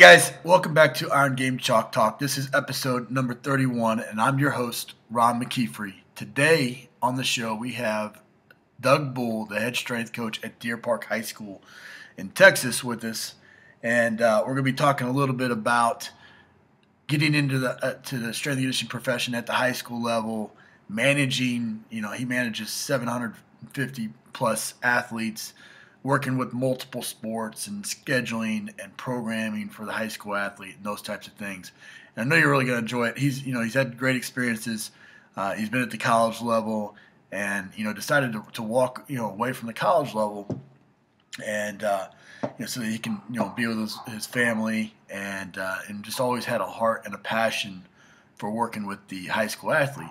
guys, welcome back to Iron Game Chalk Talk. This is episode number 31, and I'm your host, Ron McKeefery. Today on the show, we have Doug Bull, the head strength coach at Deer Park High School in Texas with us, and we're going to be talking a little bit about getting into the to the strength and conditioning profession at the high school level, managing, he manages 750 plus athletes, working with multiple sports and scheduling and programming for the high school athlete and those types of things. And I know you're really going to enjoy it. He's had great experiences. He's been at the college level and, decided to walk, away from the college level and, so that he can, be with his family and just always had a heart and a passion for working with the high school athlete,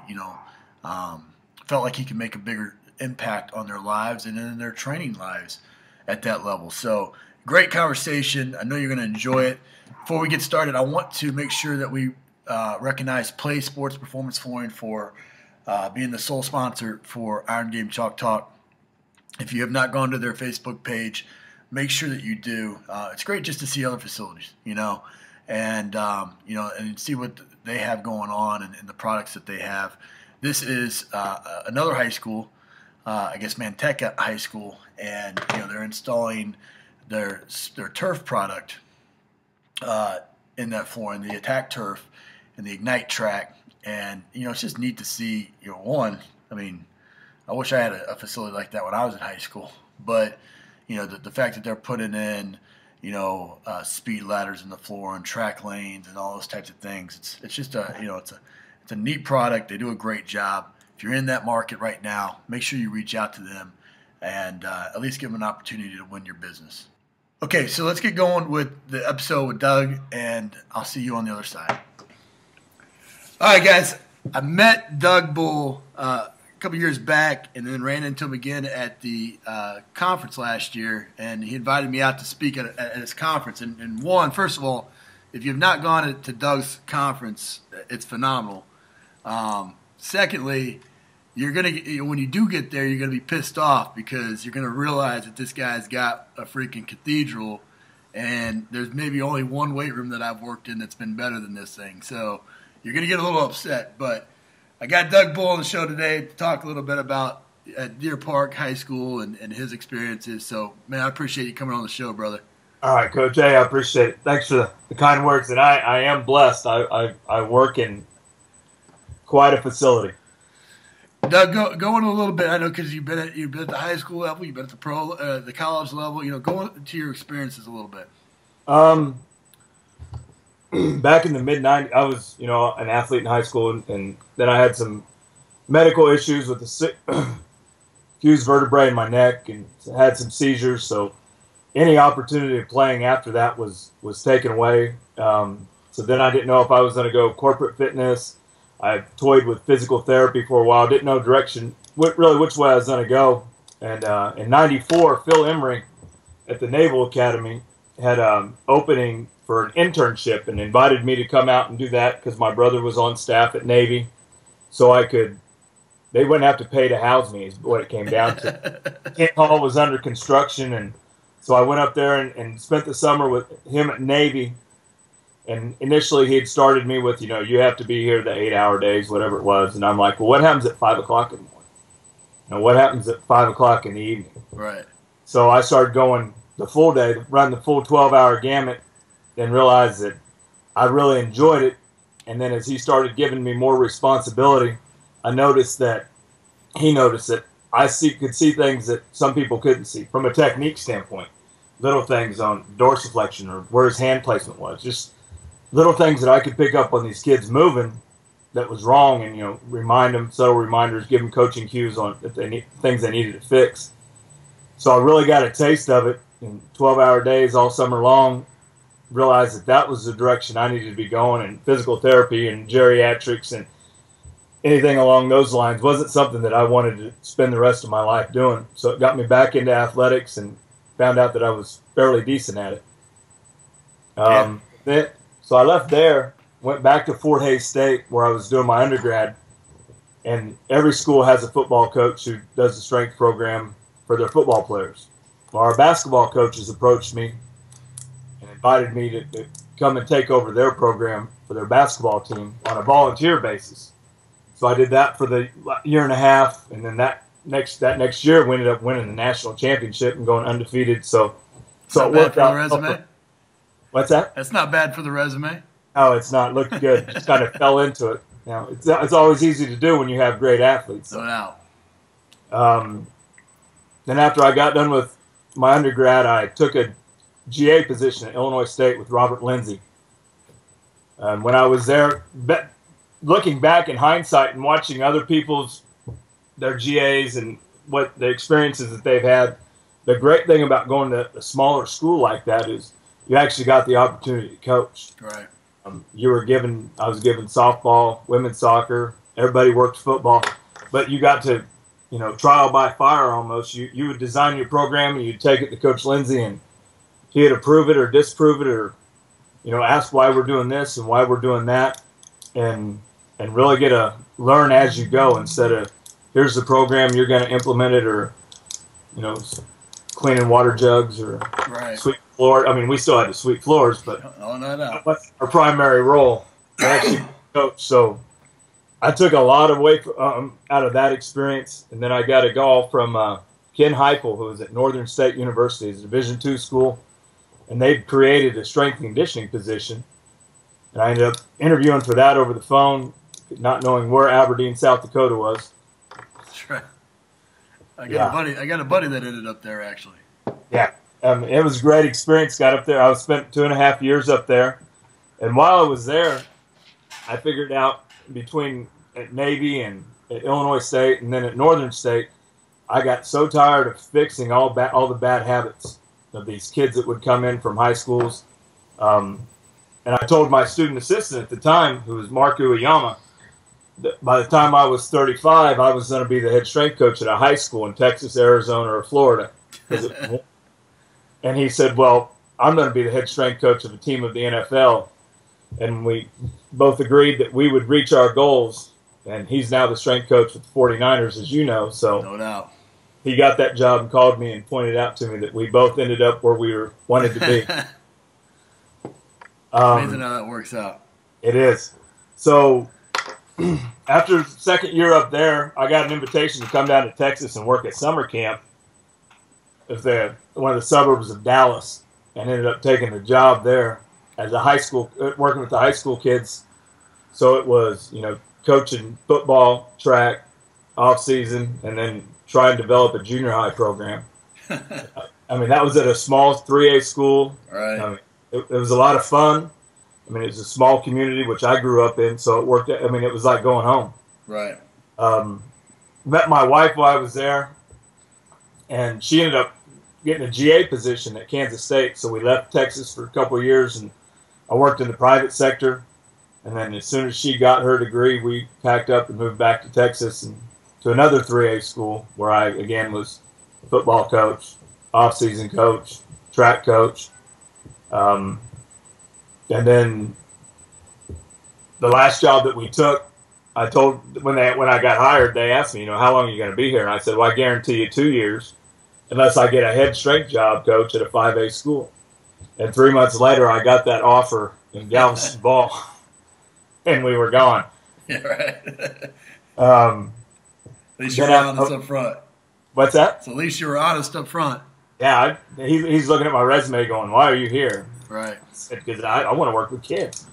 felt like he could make a bigger impact on their lives and in their training lives at that level. So great conversation. I know you're going to enjoy it. Before we get started, I want to make sure that we recognize Play Sports Performance Flooring for being the sole sponsor for Iron Game Chalk Talk. If you have not gone to their Facebook page, make sure that you do. It's great just to see other facilities, and see what they have going on and the products that they have. This is another high school, Manteca High School, and they're installing their turf product in that flooring, the Attack Turf and the Ignite Track, and it's just neat to see. I wish I had a facility like that when I was in high school, but the fact that they're putting in speed ladders in the floor and track lanes and all those types of things, it's just it's a neat product. They do a great job. If you're in that market right now, make sure you reach out to them and at least give them an opportunity to win your business. Okay, so let's get going with the episode with Doug, and I'll see you on the other side. All right, guys, I met Doug Bull a couple years back and then ran into him again at the conference last year, and he invited me out to speak at his conference. And first of all, if you've not gone to Doug's conference, it's phenomenal. Secondly, you're gonna when you do get there, you're gonna be pissed off because you're gonna realize that this guy's got a freaking cathedral, and there's maybe only one weight room that I've worked in that's been better than this thing. So you're gonna get a little upset. But I got Doug Bull on the show today to talk a little bit about Deer Park High School and his experiences. So, man, I appreciate you coming on the show, brother. All right, Coach A, I appreciate it. Thanks for the kind words. And I am blessed. I work in quite a facility. Doug, go in a little bit. I know because you've been at the high school level, you've been at the college level. Go into your experiences a little bit. Back in the mid-'90s, I was an athlete in high school, and then I had some medical issues with the fused vertebrae in my neck, and had some seizures. So any opportunity of playing after that was taken away. So then I didn't know if I was going to go corporate fitness. I toyed with physical therapy for a while. Didn't know direction, really which way I was going to go. And in '94, Phil Emery at the Naval Academy had an opening for an internship and invited me to come out and do that because my brother was on staff at Navy. So they wouldn't have to pay to house me is what it came down to. Kent Hall was under construction, and so I went up there and spent the summer with him at Navy. And initially he had started me with, you have to be here the 8-hour days, whatever it was. And I'm like, well, what happens at 5 o'clock in the morning? What happens at 5 o'clock in the evening? Right. So I started going the full day, run the full 12-hour gamut, and realized that I really enjoyed it. And then as he started giving me more responsibility, he noticed that I could see things that some people couldn't see from a technique standpoint. Little things on dorsiflexion or where his hand placement was, just little things that I could pick up on these kids moving that was wrong, and remind them, subtle reminders, give them coaching cues on if they need things they needed to fix. So I really got a taste of it in 12-hour days all summer long. Realized that was the direction I needed to be going, and physical therapy and geriatrics and anything along those lines wasn't something that I wanted to spend the rest of my life doing. So it got me back into athletics and found out that I was fairly decent at it. So I left there, went back to Fort Hays State where I was doing my undergrad, and every school has a football coach who does the strength program for their football players. Well, our basketball coaches approached me and invited me to come and take over their program for their basketball team on a volunteer basis. So I did that for the year and a half, and then that next year we ended up winning the national championship and going undefeated. So it worked out. For the resume? What's that? That's not bad for the resume. Oh, it's not. Looked good. Just kind of fell into it. It's always easy to do when you have great athletes. No doubt. Then after I got done with my undergrad, I took a GA position at Illinois State with Robert Lindsay. When I was there, looking back in hindsight and watching other people's their GAs and what the experiences that they've had, the great thing about going to a smaller school like that is you actually got the opportunity to coach. Right. I was given softball, women's soccer, everybody worked football, but you got to, trial by fire almost. You would design your program and you'd take it to Coach Lindsay and he'd approve it or disprove it or, ask why we're doing this and why we're doing that and really get to learn as you go instead of here's the program, you're going to implement it or, cleaning water jugs or sweep floor. I mean, we still had to sweep floors, but that was our primary role. Actually, coach. So I took a lot away out of that experience, and then I got a call from Ken Heupel, who was at Northern State University, it's a Division II school, and they'd created a strength and conditioning position. And I ended up interviewing for that over the phone, not knowing where Aberdeen, South Dakota was. That's right. I got a buddy that ended up there actually. Yeah, it was a great experience. Got up there. I spent 2.5 years up there, and while I was there, I figured out between at Navy and at Illinois State, and then at Northern State, I got so tired of fixing all the bad habits of these kids that would come in from high schools. And I told my student assistant at the time, who was Mark Ueyama, that by the time I was 35, I was going to be the head strength coach at a high school in Texas, Arizona, or Florida. And he said, well, I'm going to be the head strength coach of a team of the NFL. And we both agreed that we would reach our goals. And he's now the strength coach with the 49ers, as you know. So no doubt. He got that job and called me and pointed out to me that we both ended up where we wanted to be. Amazing how that works out. It is. So after the second year up there, I got an invitation to come down to Texas and work at summer camp at one of the suburbs of Dallas, and ended up taking the job there as a high school, working with the high school kids. So it was, coaching football, track, off season, and then try and develop a junior high program. I mean, that was at a small 3A school. Right. I mean, it was a lot of fun. I mean, it was a small community, which I grew up in, so it worked. I mean, it was like going home. Right. Met my wife while I was there, and she ended up getting a GA position at Kansas State. So we left Texas for a couple of years, and I worked in the private sector. And then as soon as she got her degree, we packed up and moved back to Texas and to another 3A school where I, again, was football coach, off-season coach, track coach. And then the last job that we took, I told when I got hired, they asked me, how long are you going to be here? And I said, well, I guarantee you 2 years unless I get a head strength job coach at a 5A school. And 3 months later, I got that offer in Galveston Ball, and we were gone. Yeah, right. At least you were honest up front. What's that? So at least you were honest up front. Yeah, he's looking at my resume going, why are you here? Right. Because I want to work with kids.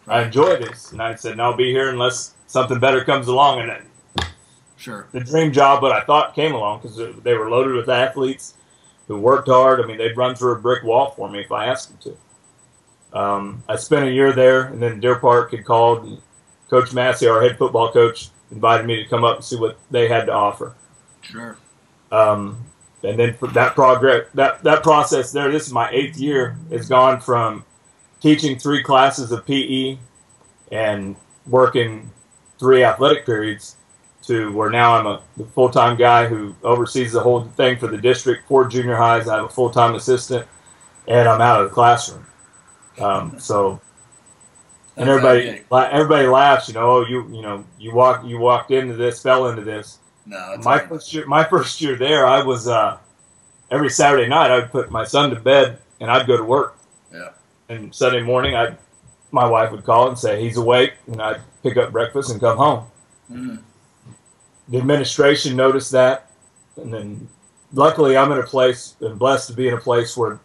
Right. I enjoy this. And I said, no, I'll be here unless something better comes along. And then sure. The dream job that I thought came along because they were loaded with athletes who worked hard. I mean, they'd run through a brick wall for me if I asked them to. I spent a year there, and then Deer Park had called, and Coach Massey, our head football coach, invited me to come up and see what they had to offer. Sure. And then for that process there, this is my 8th year, has gone from teaching 3 classes of PE and working 3 athletic periods to where now I'm a full-time guy who oversees the whole thing for the district, 4 junior highs. I have a full-time assistant, and I'm out of the classroom. So, and everybody laughs. You walked into this, fell into this. No, my first year there, I was every Saturday night I would put my son to bed and I'd go to work. Yeah. And Sunday morning, my wife would call and say he's awake, and I'd pick up breakfast and come home. Mm. The administration noticed that, and then luckily I'm in a place and blessed to be in a place where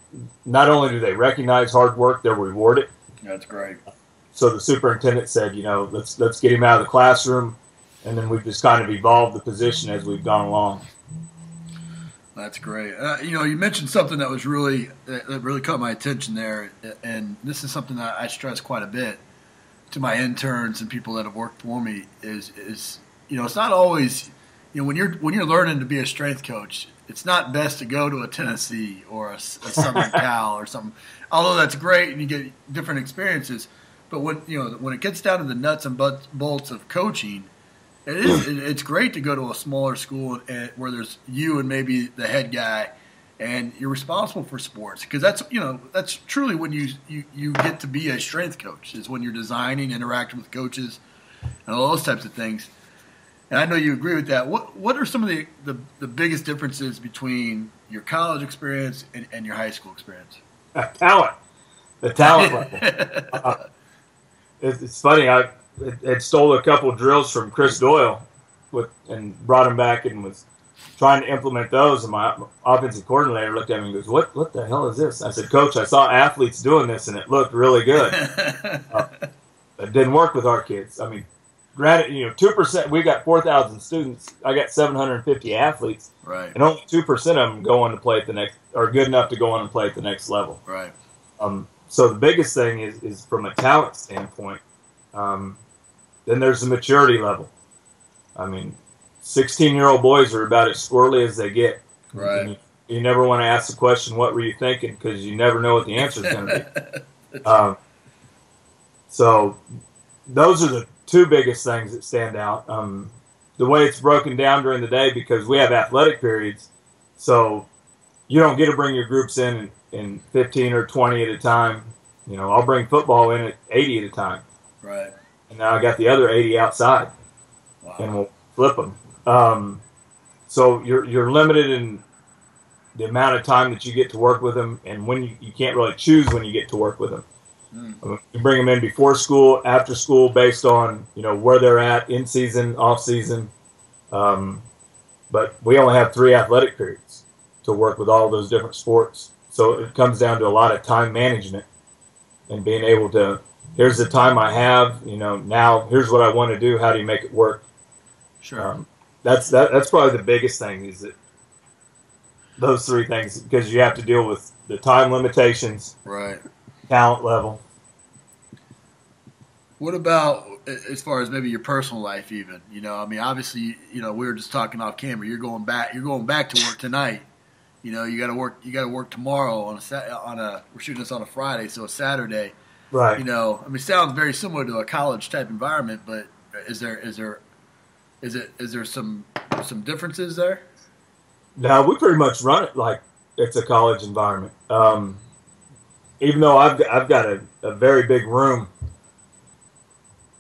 not only do they recognize hard work, they're rewarded. That's great. So the superintendent said, let's get him out of the classroom, and then we've just kind of evolved the position as we've gone along. That's great. You mentioned something that really caught my attention there, and this is something that I stress quite a bit to my interns and people that have worked for me. Is it's not always, when you're learning to be a strength coach, it's not best to go to a Tennessee or a Southern Cal or something. Although that's great and you get different experiences, but when it gets down to the nuts and bolts of coaching, it's great to go to a smaller school where there's you and maybe the head guy, and you're responsible for sports, because that's truly when you get to be a strength coach, is when you're designing, interacting with coaches, and all those types of things. And I know you agree with that. What are some of the biggest differences between your college experience and your high school experience? The talent level. It's funny. I had stole a couple of drills from Chris Doyle and brought them back and was trying to implement those. And my offensive coordinator looked at me and goes, "What the hell is this?" I said, "Coach, I saw athletes doing this and it looked really good." It didn't work with our kids. I mean, granted, 2%. We got 4,000 students. I got 750 athletes, right? And only 2% of them go on to play at the next, are good enough to go on and play at the next level, right? So the biggest thing is from a talent standpoint. Then there's the maturity level. I mean, 16-year-old boys are about as squirrely as they get. Right. You never want to ask the question, "What were you thinking?" Because you never know what the answer is going to be. So those are the two biggest things that stand out. The way it's broken down during the day, because we have athletic periods, so you don't get to bring your groups in 15 or 20 at a time. I'll bring football in at 80 at a time. Right. And now I got the other 80 outside. Wow. And we'll flip them. So you're limited in the amount of time that you get to work with them, and when you can't really choose when you get to work with them. You bring them in before school, after school, based on where they're at, in season, off season. But we only have 3 athletic periods to work with all those different sports. So it comes down to a lot of time management and being able to, here's the time I have, now here's what I want to do. How do you make it work? Sure. That's probably the biggest thing, is that those 3 things, because you have to deal with the time limitations, right, talent level. What about as far as maybe your personal life, even? Obviously, we were just talking off camera. You're going back to work tonight. You got to work. You got to work tomorrow we're shooting this on a Friday, so a Saturday. Right. It sounds very similar to a college type environment, but is there some differences there? No, we pretty much run it like it's a college environment. Even though I've got a very big room.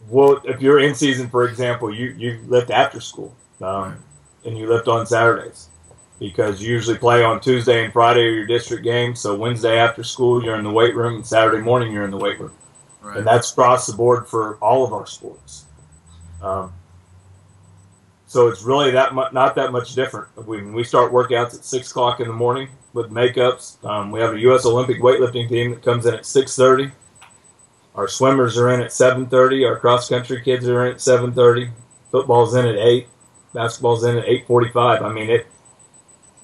Well, if you're in season, for example, you lift after school, and you lift on Saturdays, because you usually play on Tuesday and Friday are your district games. So Wednesday after school, you're in the weight room, and Saturday morning, you're in the weight room. Right. And that's across the board for all of our sports. So it's really not that much different. When we start workouts at 6 o'clock in the morning with makeups, we have a U.S. Olympic weightlifting team that comes in at 6:30. Our swimmers are in at 7:30. Our cross-country kids are in at 7:30. Football's in at 8. Basketball's in at 8:45. I mean,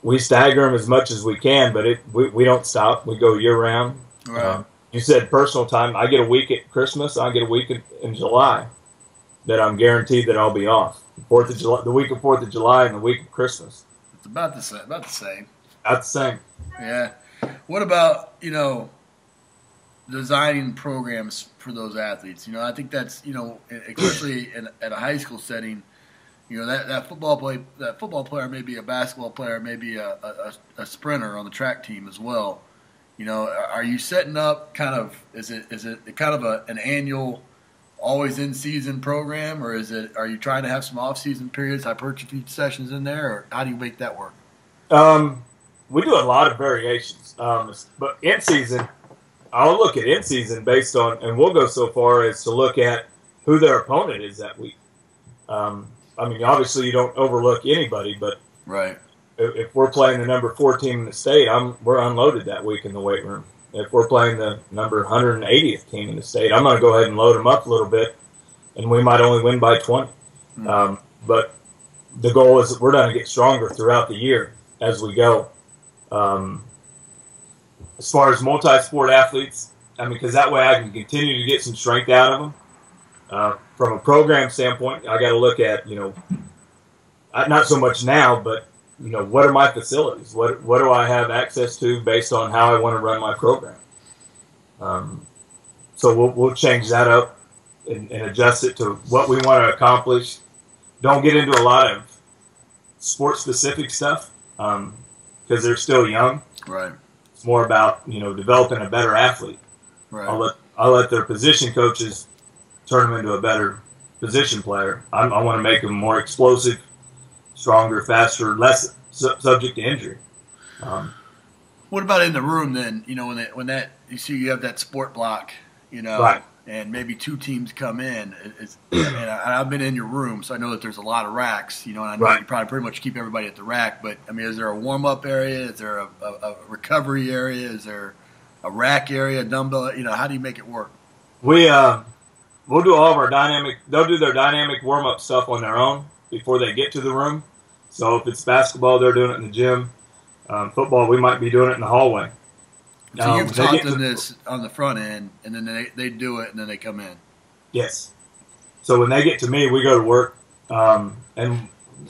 we stagger them as much as we can, but we don't stop. We go year-round. Right. You said personal time. I get a week at Christmas. I get a week in July that I'm guaranteed that I'll be off. The week of 4th of July and the week of Christmas. It's about the same. About the same. That's the same. Yeah. What about, designing programs for those athletes? I think that's, especially at a high school setting, that football player may be a basketball player, maybe a sprinter on the track team as well. Are you setting up is it kind of an annual, always in season program, or are you trying to have some off season periods, hypertrophy sessions in there, or how do you make that work? We do a lot of variations, but in season, I'll look at in-season based on, and we'll go so far as to look at who their opponent is that week. I mean, obviously you don't overlook anybody, but right. If we're playing the number 4 team in the state, we're unloaded that week in the weight room. If we're playing the number 180th team in the state, I'm going to go ahead and load them up a little bit, and we might only win by 20. Mm-hmm. But the goal is that we're going to get stronger throughout the year as we go. As far as multi-sport athletes, I mean, because that way I can continue to get some strength out of them. From a program standpoint, I got to look at, not so much now, but, what are my facilities? What do I have access to based on how I want to run my program? So we'll change that up and adjust it to what we want to accomplish. Don't get into a lot of sport-specific stuff because they're still young. Right. It's more about, developing a better athlete. Right. I'll let their position coaches turn them into a better position player. I want to make them more explosive, stronger, faster, less subject to injury. What about in the room then? When that you see you have that sport block, right. And maybe 2 teams come in. And I've been in your room, so I know that there's a lot of racks. And I know right. you probably pretty much keep everybody at the rack. But I mean, is there a warm up area? Is there a recovery area? Is there a rack area, a dumbbell? How do you make it work? We'll do all of our dynamic. They'll do their dynamic warm up stuff on their own before they get to the room. So if it's basketball, they're doing it in the gym. Football, we might be doing it in the hallway. So you've taught them this on the front end, and then they do it, and then they come in. Yes. So when they get to me, we go to work, and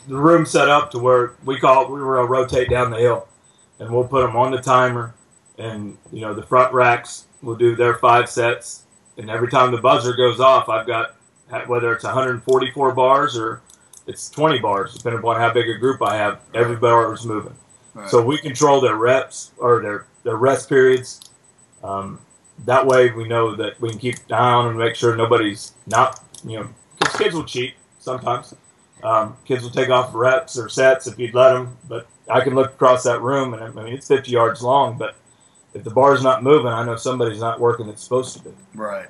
the room's set up to where we will rotate down the hill, and we'll put them on the timer, and the front racks will do their 5 sets, and every time the buzzer goes off, I've got whether it's 144 bars or it's 20 bars, depending upon how big a group I have. Every bar is moving. Right. So we control their reps or their rest periods. That way we know that we can keep an eye on and make sure nobody's not, because kids will cheat sometimes. Kids will take off reps or sets if you'd let them. But I can look across that room, and I mean, it's 50 yards long, but if the bar's not moving, I know somebody's not working that's supposed to be. Right.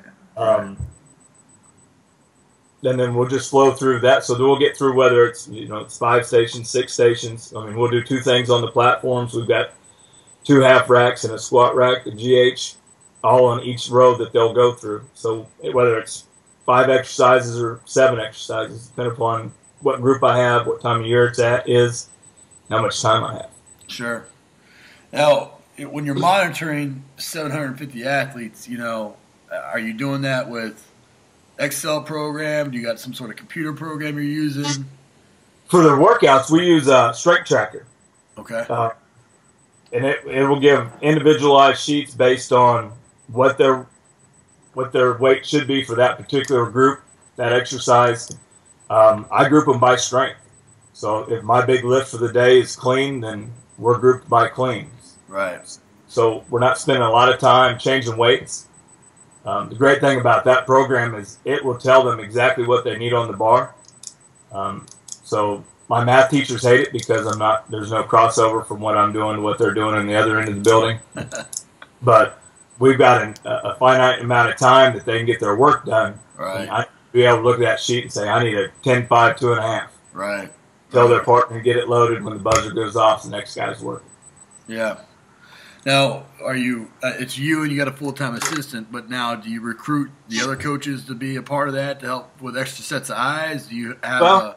And then we'll just flow through that. So we'll get through whether it's, it's 5 stations, 6 stations. I mean, we'll do 2 things on the platforms. We've got 2 half racks and a squat rack, a GH, all on each row that they'll go through. So whether it's 5 exercises or 7 exercises, depending upon what group I have, what time of year it's is, how much time I have. Sure. Now, when you're monitoring 750 athletes, are you doing that with Excel program? Do you got some sort of computer program you're using? For the workouts, we use a strength tracker. Okay. And it will give individualized sheets based on what their weight should be for that particular group, that exercise. I group them by strength. So if my big lift for the day is clean, then we're grouped by cleans. Right. So we're not spending a lot of time changing weights. The great thing about that program is it will tell them exactly what they need on the bar. So my math teachers hate it because there's no crossover from what I'm doing to what they're doing on the other end of the building. But we've got a finite amount of time that they can get their work done. Right. I be able to look at that sheet and say, I need a 10-5, 2.5. Right. Tell their partner to get it loaded when the buzzer goes off, the next guy's working. Yeah. Now, it's you and you got a full-time assistant, but now do you recruit the other coaches to be a part of that to help with extra sets of eyes? Do you have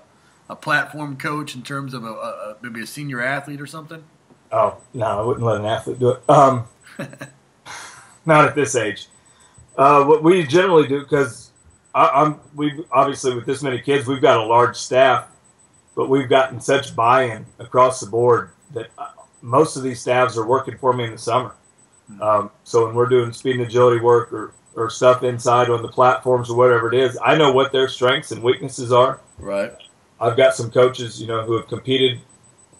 a platform coach in terms of maybe a senior athlete or something? Oh, no, I wouldn't let an athlete do it. Not at this age. What we generally do, because we obviously with this many kids, we've got a large staff, but we've gotten such buy-in across the board that most of these staffs are working for me in the summer. So when we're doing speed and agility work or stuff inside on the platforms or whatever it is, I know what their strengths and weaknesses are. Right. I've got some coaches, who have competed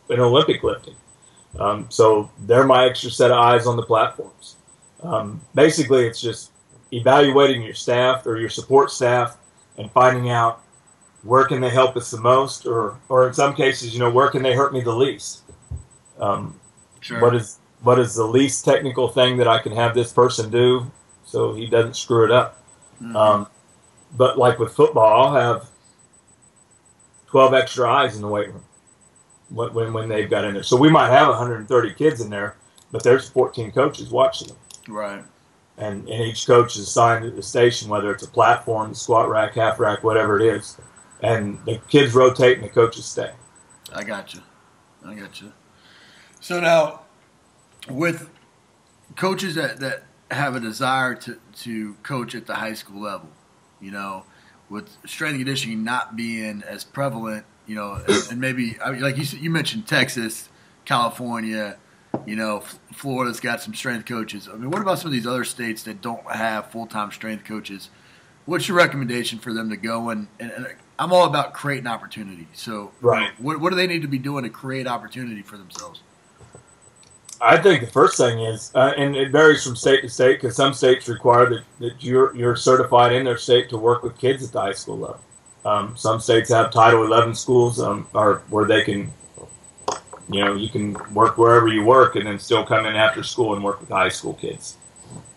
in Olympic lifting. So they're my extra set of eyes on the platforms. Basically, it's just evaluating your staff or your support staff and finding out where can they help us the most or in some cases, where can they hurt me the least. Sure. what is the least technical thing that I can have this person do so he doesn't screw it up. Mm-hmm. But like with football, I'll have 12 extra eyes in the weight room when they've got in there. So we might have 130 kids in there, but there's 14 coaches watching them. Right. And each coach is assigned to the station, whether it's a platform, squat rack, half rack, whatever it is. And the kids rotate and the coaches stay. I got you. So now, with coaches that have a desire to coach at the high school level, with strength and conditioning not being as prevalent, and maybe, I mean, like you mentioned Texas, California, Florida's got some strength coaches. I mean, what about some of these other states that don't have full-time strength coaches? What's your recommendation for them to go and I'm all about creating opportunity. So, right. What do they need to be doing to create opportunity for themselves? I think the first thing is, and it varies from state to state, because some states require that you're certified in their state to work with kids at the high school level. Some states have Title 11 schools, or where they can, you can work wherever you work and then still come in after school and work with high school kids.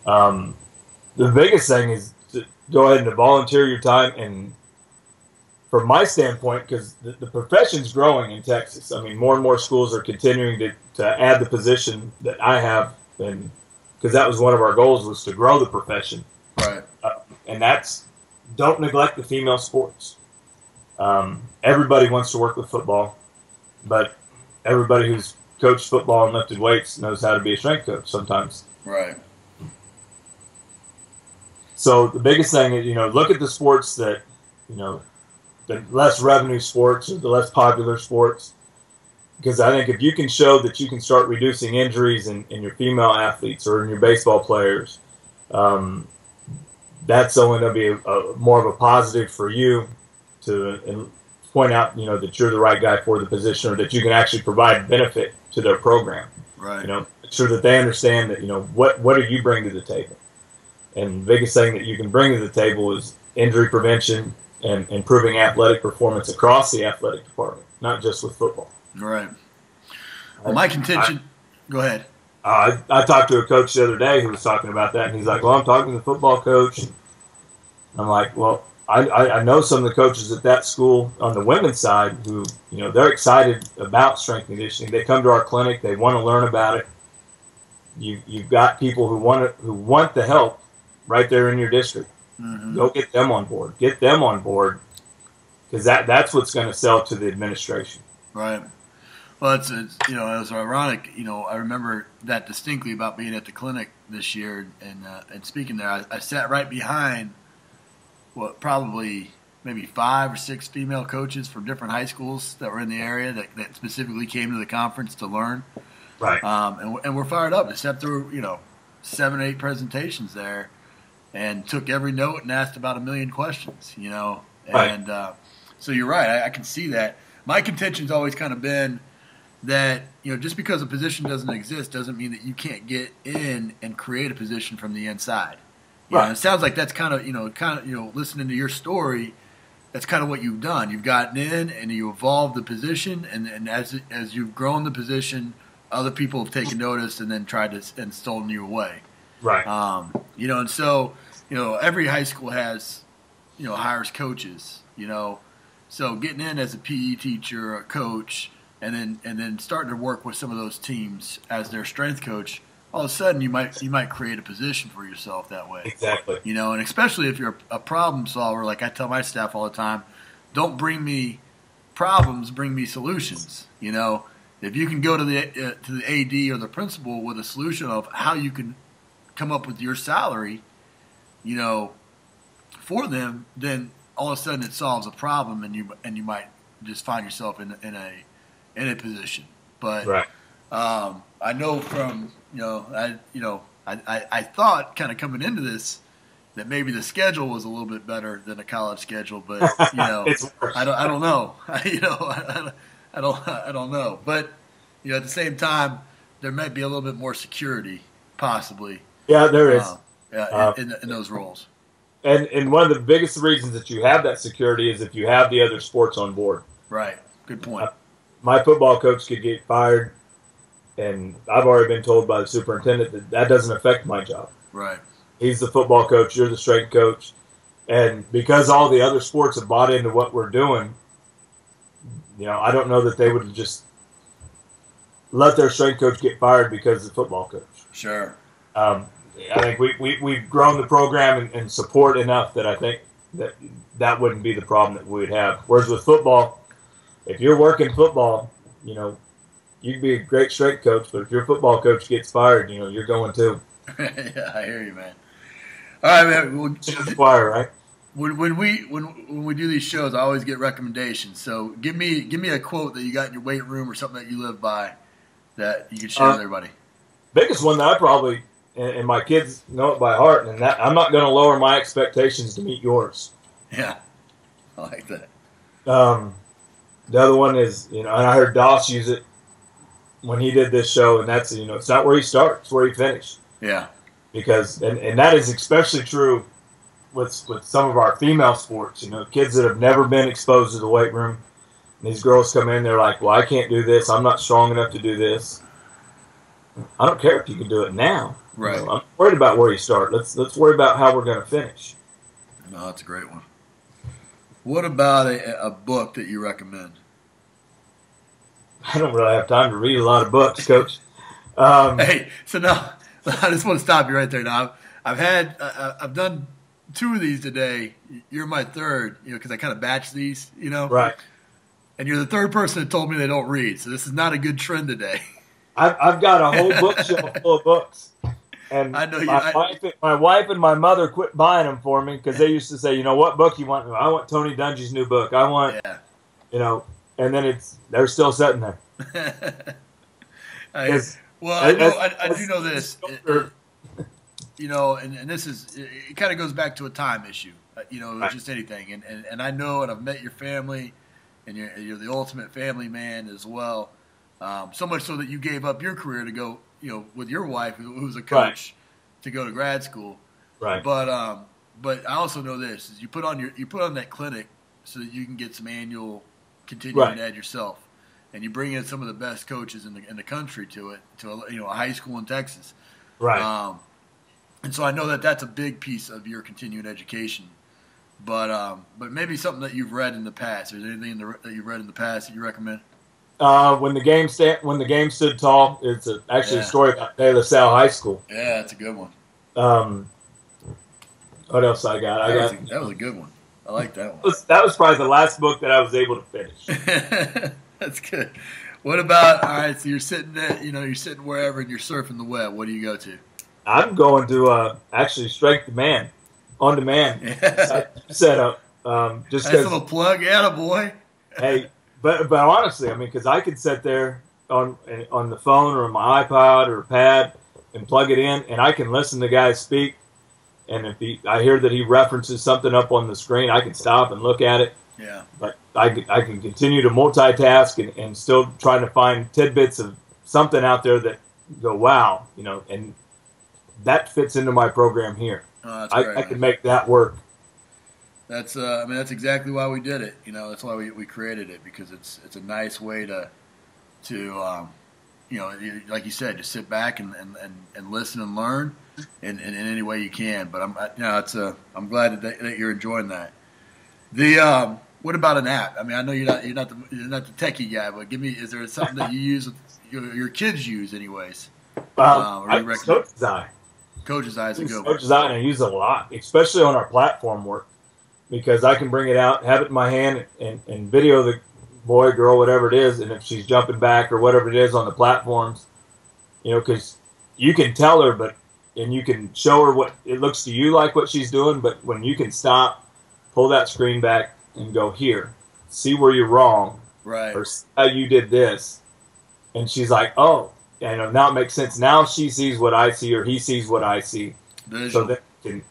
The biggest thing is to go ahead and volunteer your time. And from my standpoint, because the profession's growing in Texas, I mean, more and more schools are continuing to add the position that I have, and because that was one of our goals, was to grow the profession. Right. And that's, don't neglect the female sports. Everybody wants to work with football, but everybody who's coached football and lifted weights knows how to be a strength coach sometimes. Right. So the biggest thing is, look at the sports that, the less revenue sports or the less popular sports. Because I think if you can show that you can start reducing injuries in your female athletes or in your baseball players, that's only going to be more of a positive for you to point out, that you're the right guy for the position, or that you can actually provide benefit to their program. Right. Make sure that they understand that, what do you bring to the table? And the biggest thing that you can bring to the table is injury prevention and improving athletic performance across the athletic department, not just with football. Right. Well, my contention. Go ahead. I talked to a coach the other day who was talking about that, and he's like, "Well, I'm talking to the football coach." I'm like, "Well, I know some of the coaches at that school on the women's side who, they're excited about strength and conditioning. They come to our clinic, they want to learn about it. You've got people who want the help right there in your district. Mm-hmm. Go get them on board. Get them on board, because that's what's going to sell to the administration." Right. Well, it's it was ironic. I remember that distinctly about being at the clinic this year and speaking there. I sat right behind probably maybe 5 or 6 female coaches from different high schools that were in the area that specifically came to the conference to learn. Right. And we're fired up. I sat through 7 or 8 presentations there, and took every note and asked about 1 million questions. Right. And so you're right. I can see that. My contention's always kind of been that just because a position doesn't exist doesn't mean that you can't get in and create a position from the inside. Right. It sounds like that's kind of listening to your story, that's kind of what you've done. You've gotten in and you evolved the position, and as you've grown the position, other people have taken notice and then tried to and stolen you away. Right. And so every high school has hires coaches. So getting in as a PE teacher or a coach, and then starting to work with some of those teams as their strength coach, all of a sudden you might create a position for yourself that way. Exactly. And especially if you're a problem solver, like I tell my staff all the time, don't bring me problems, bring me solutions. If you can go to the AD or the principal with a solution of how you can come up with your salary, for them, then all of a sudden it solves a problem, and you might just find yourself in a position. But right. I know from I thought kind of coming into this that maybe the schedule was a little bit better than a college schedule, but it's worse. I don't know. I don't know. But at the same time, there might be a little bit more security, possibly. Yeah, there is. In those roles. And one of the biggest reasons that you have that security is if you have the other sports on board. Right. Good point. My football coach could get fired and I've already been told by the superintendent that that doesn't affect my job. Right. He's the football coach. You're the strength coach. And because all the other sports have bought into what we're doing, I don't know that they would just let their strength coach get fired because of the football coach. Sure. I think we've grown the program and support enough that I think that wouldn't be the problem that we would have. Whereas with football, if you're working football, you can be a great strength coach, but if your football coach gets fired, you're going too. Yeah, I hear you, man. All right, man. Well, the choir, right? When we do these shows, I always get recommendations. So give me a quote that you got in your weight room or something that you live by that you can share with everybody. Biggest one that I probably and my kids know it by heart, and that I'm not going to lower my expectations to meet yours. Yeah, I like that. The other one is, and I heard Doss use it when he did this show, and that's, it's not where you start, it's where you finish. Yeah. Because, and that is especially true with some of our female sports, kids that have never been exposed to the weight room. And these girls come in, they're like, well, I can't do this. I'm not strong enough to do this. I don't care if you can do it now. Right. I'm worried about where you start. Let's worry about how we're going to finish. No, that's a great one. What about a book that you recommend? I don't really have time to read a lot of books, Coach. Hey, so now I just want to stop you right there. Now I've done 2 of these today. You're my third, because I kind of batch these, Right. And you're the third person that told me they don't read. So this is not a good trend today. I've got a whole bookshelf full of books. And I know my wife and my mother quit buying them for me because they used to say, what book you want? I want Tony Dungy's new book. I want, and then they're still sitting there. I do know this. And this is, it kind of goes back to a time issue, right. Just anything. And I know, and I've met your family, and you're the ultimate family man as well. So much so that you gave up your career to go, with your wife, who's a coach, right. to go to grad school. Right. But I also know this is you put on that clinic so that you can get some annual continuing ed yourself, and you bring in some of the best coaches in the country to a high school in Texas. Right. And so I know that that's a big piece of your continuing education. But maybe something that you've read in the past. Is there anything that you've read in the past that you recommend? When the game stood tall, it's actually a story about De La Salle High School. Yeah, that's a good one. What else I got? That was a good one. I like that one. That was probably the last book that I was able to finish. That's good. What about, all right, so you're sitting there, you're sitting wherever and you're surfing the web. What do you go to? I'm going to actually Strength Demand, on demand setup. Just nice little plug, boy. Hey, but honestly, because I could sit there on the phone or on my iPod or pad and plug it in, and I can listen to guys speak. And if I hear that he references something up on the screen, I can stop and look at it. Yeah. But I can continue to multitask and still trying to find tidbits of something out there that go, wow, and that fits into my program here. Oh, that's great, I can make that work. That's that's exactly why we did it. That's why we created it, because it's a nice way to like you said, just sit back and listen and learn in any way you can. But I'm glad that you're enjoying that. What about an app? I know you're not the techie guy, but is there something that you use your kids use anyways? Coach's Eye. Coach's Eye is a good one. Coach's Eye, and I use it a lot, especially on our platform work, because I can bring it out, have it in my hand, and video the boy, girl, whatever it is, and if she's jumping back or whatever it is on the platforms, because you can tell her, and you can show her what it looks to you like what she's doing, but when you can stop, pull that screen back, and go, here, see where you're wrong, right, or see how you did this, and she's like, oh, now it makes sense. Now she sees what I see, or he sees what I see, Visual. So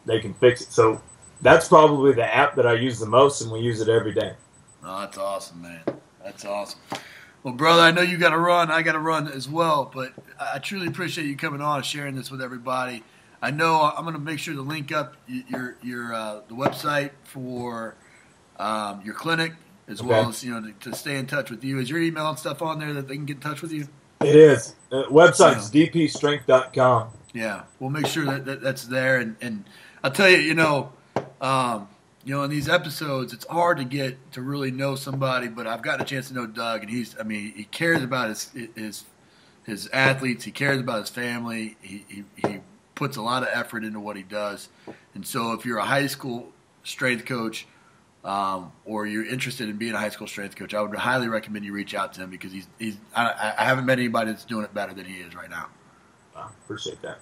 they can fix it. So that's probably the app that I use the most, and we use it every day. Oh, that's awesome, man. That's awesome. Well, brother, I know you got to run. I got to run as well, but I truly appreciate you coming on and sharing this with everybody. I know I'm going to make sure to link up the website for your clinic, as well as to stay in touch with you. Is your email and stuff on there that they can get in touch with you? It is. Website's dpstrength.com. Yeah, we'll make sure that's there. And I'll tell you, in these episodes, it's hard to get to really know somebody, but I've gotten a chance to know Doug, and he cares about his athletes. He cares about his family. He puts a lot of effort into what he does. And so if you're a high school strength coach, or you're interested in being a high school strength coach, I would highly recommend you reach out to him because I haven't met anybody that's doing it better than he is right now. Appreciate that.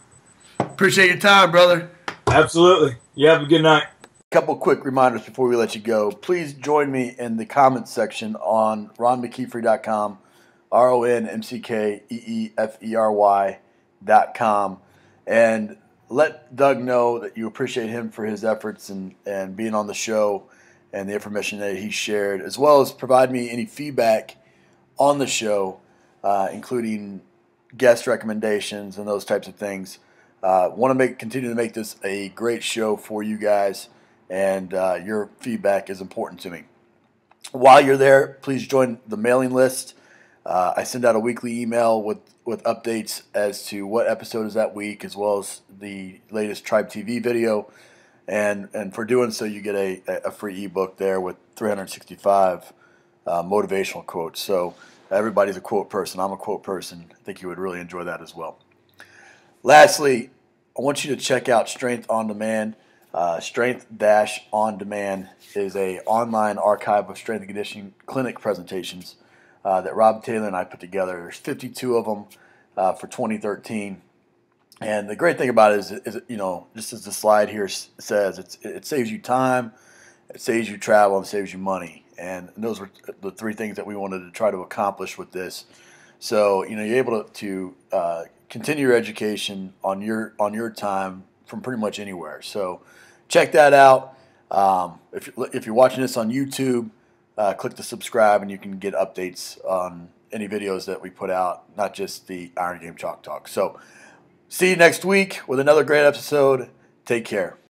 Appreciate your time, brother. Absolutely. You have a good night. Couple quick reminders before we let you go. Please join me in the comments section on ronmckeefery.com, RonMckeefery.com, and let Doug know that you appreciate him for his efforts and being on the show and the information that he shared, as well as provide me any feedback on the show, including guest recommendations and those types of things. Want to continue to make this a great show for you guys, and your feedback is important to me. While you're there, please join the mailing list. I send out a weekly email with updates as to what episode is that week, as well as the latest Tribe TV video. And for doing so, you get a free ebook there with 365 motivational quotes. So everybody's a quote person. I'm a quote person. I think you would really enjoy that as well. Lastly, I want you to check out Strength on Demand. Strength-on Demand is an online archive of strength and conditioning clinic presentations that Rob Taylor and I put together. There's 52 of them for 2013. And the great thing about it is just as the slide here says, it saves you time, it saves you travel, and saves you money. And those were the three things that we wanted to try to accomplish with this. So you're able to continue your education on your time from pretty much anywhere. So check that out. If you're watching this on YouTube, click the subscribe, and you can get updates on any videos that we put out, not just the Iron Game Chalk Talk. So see you next week with another great episode. Take care.